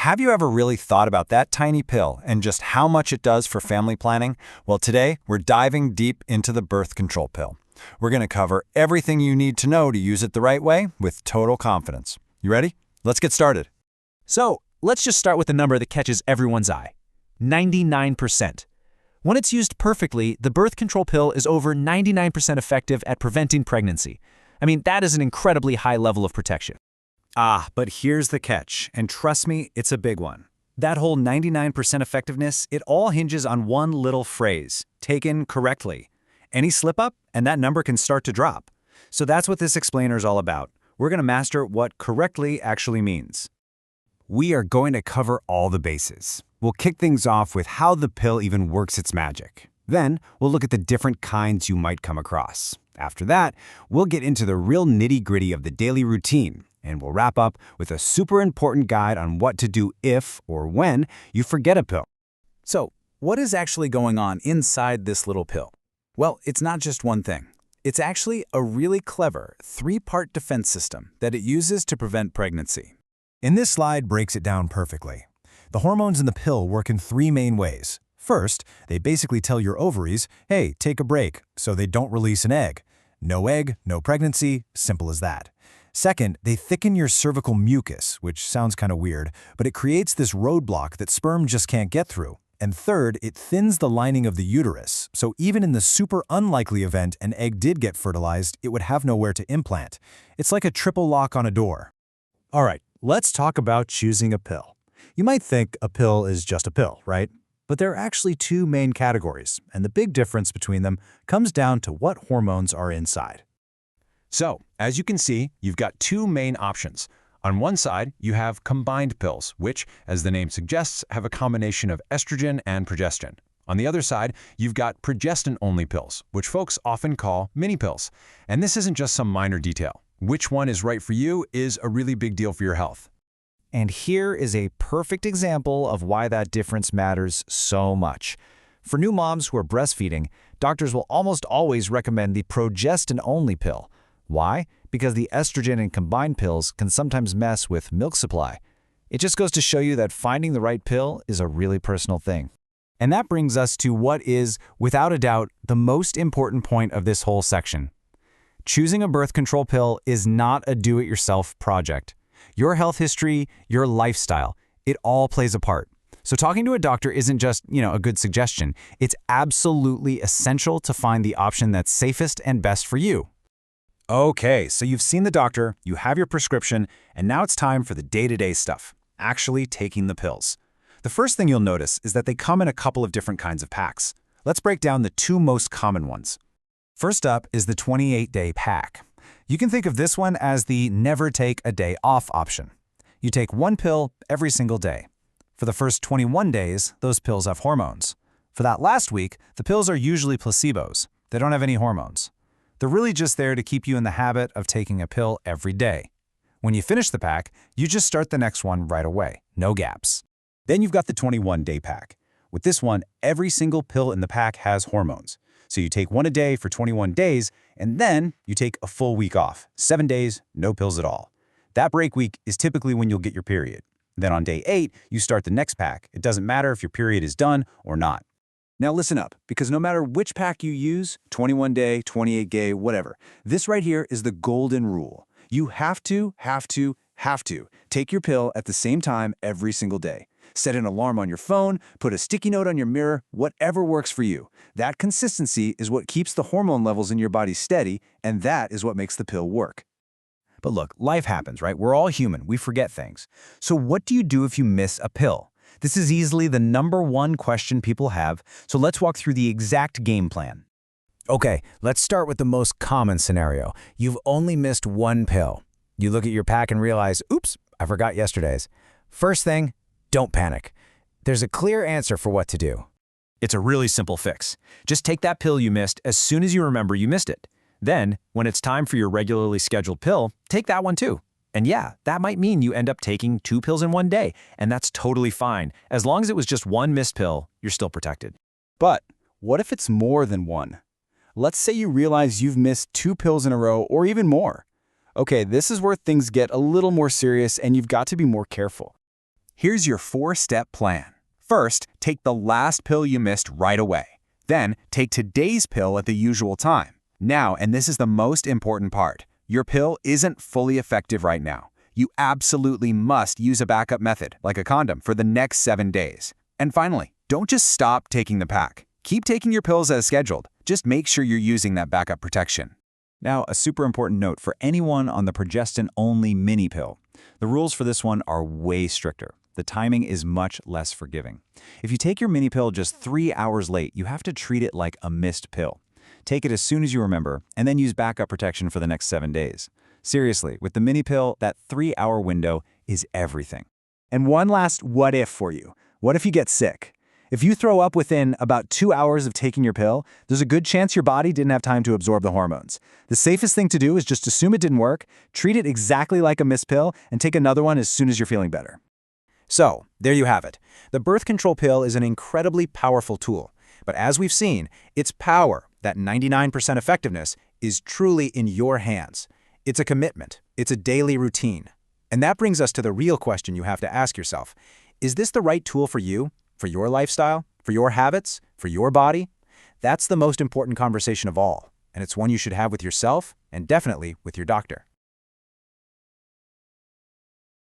Have you ever really thought about that tiny pill and just how much it does for family planning? Well, today we're diving deep into the birth control pill. We're going to cover everything you need to know to use it the right way with total confidence. You ready? Let's get started. So, let's just start with the number that catches everyone's eye. 99%. When it's used perfectly, the birth control pill is over 99% effective at preventing pregnancy. I mean, that is an incredibly high level of protection. But here's the catch, and trust me, it's a big one. That whole 99% effectiveness, it all hinges on one little phrase, taken correctly. Any slip up, and that number can start to drop. So that's what this explainer is all about. We're going to master what correctly actually means. We are going to cover all the bases. We'll kick things off with how the pill even works its magic. Then, we'll look at the different kinds you might come across. After that, we'll get into the real nitty-gritty of the daily routine, and we'll wrap up with a super important guide on what to do if or when you forget a pill. So, what is actually going on inside this little pill? Well, it's not just one thing. It's actually a really clever three-part defense system that it uses to prevent pregnancy. And this slide breaks it down perfectly. The hormones in the pill work in three main ways. First, they basically tell your ovaries, hey, take a break, so they don't release an egg. No egg, no pregnancy, simple as that. Second, they thicken your cervical mucus, which sounds kind of weird, but it creates this roadblock that sperm just can't get through. And third, it thins the lining of the uterus, so even in the super unlikely event an egg did get fertilized, it would have nowhere to implant. It's like a triple lock on a door. All right, let's talk about choosing a pill. You might think a pill is just a pill, right? But there are actually two main categories, and the big difference between them comes down to what hormones are inside. So, as you can see, you've got two main options. On one side, you have combined pills, which, as the name suggests, have a combination of estrogen and progestin. On the other side, you've got progestin-only pills, which folks often call mini pills. And this isn't just some minor detail. Which one is right for you is a really big deal for your health. And here is a perfect example of why that difference matters so much. For new moms who are breastfeeding, doctors will almost always recommend the progestin-only pill. Why? Because the estrogen in combined pills can sometimes mess with milk supply. It just goes to show you that finding the right pill is a really personal thing. And that brings us to what is, without a doubt, the most important point of this whole section. Choosing a birth control pill is not a do-it-yourself project. Your health history, your lifestyle, it all plays a part. So talking to a doctor isn't just, a good suggestion. It's absolutely essential to find the option that's safest and best for you. Okay, so you've seen the doctor, you have your prescription, and now it's time for the day-to-day stuff, actually taking the pills. The first thing you'll notice is that they come in a couple of different kinds of packs. Let's break down the two most common ones. First up is the 28-day pack. You can think of this one as the never take a day off option. You take one pill every single day. For the first 21 days, those pills have hormones. For that last week, the pills are usually placebos. They don't have any hormones. They're really just there to keep you in the habit of taking a pill every day. When you finish the pack, you just start the next one right away, no gaps. Then you've got the 21-day pack. With this one, every single pill in the pack has hormones. So you take one a day for 21 days, and then you take a full week off, 7 days, no pills at all. That break week is typically when you'll get your period. Then on day 8, you start the next pack. It doesn't matter if your period is done or not. Now listen up, because no matter which pack you use, 21-day, 28-day, whatever, this right here is the golden rule. You have to take your pill at the same time every single day. Set an alarm on your phone, put a sticky note on your mirror, whatever works for you. That consistency is what keeps the hormone levels in your body steady, and that is what makes the pill work. But look, life happens, right? We're all human. We forget things. So what do you do if you miss a pill? This is easily the #1 question people have, so let's walk through the exact game plan. Okay, let's start with the most common scenario. You've only missed one pill. You look at your pack and realize, oops, I forgot yesterday's. First thing, don't panic. There's a clear answer for what to do. It's a really simple fix. Just take that pill you missed as soon as you remember you missed it. Then, when it's time for your regularly scheduled pill, take that one too. And yeah, that might mean you end up taking 2 pills in one day, and that's totally fine. As long as it was just one missed pill, you're still protected. But what if it's more than one? Let's say you realize you've missed 2 pills in a row or even more. Okay, this is where things get a little more serious and you've got to be more careful. Here's your 4-step plan. First, take the last pill you missed right away. Then, take today's pill at the usual time. Now, and this is the most important part, your pill isn't fully effective right now. You absolutely must use a backup method, like a condom, for the next 7 days. And finally, don't just stop taking the pack. Keep taking your pills as scheduled. Just make sure you're using that backup protection. Now, a super important note for anyone on the progestin-only mini pill. The rules for this one are way stricter. The timing is much less forgiving. If you take your mini pill just 3 hours late, you have to treat it like a missed pill. Take it as soon as you remember, and then use backup protection for the next 7 days. Seriously, with the mini pill, that 3-hour window is everything. And one last what if for you. What if you get sick? If you throw up within about 2 hours of taking your pill, there's a good chance your body didn't have time to absorb the hormones. The safest thing to do is just assume it didn't work, treat it exactly like a missed pill, and take another one as soon as you're feeling better. So, there you have it. The birth control pill is an incredibly powerful tool. But as we've seen, its power, that 99% effectiveness, is truly in your hands. It's a commitment. It's a daily routine. And that brings us to the real question you have to ask yourself. Is this the right tool for you? For your lifestyle? For your habits? For your body? That's the most important conversation of all. And it's one you should have with yourself and definitely with your doctor.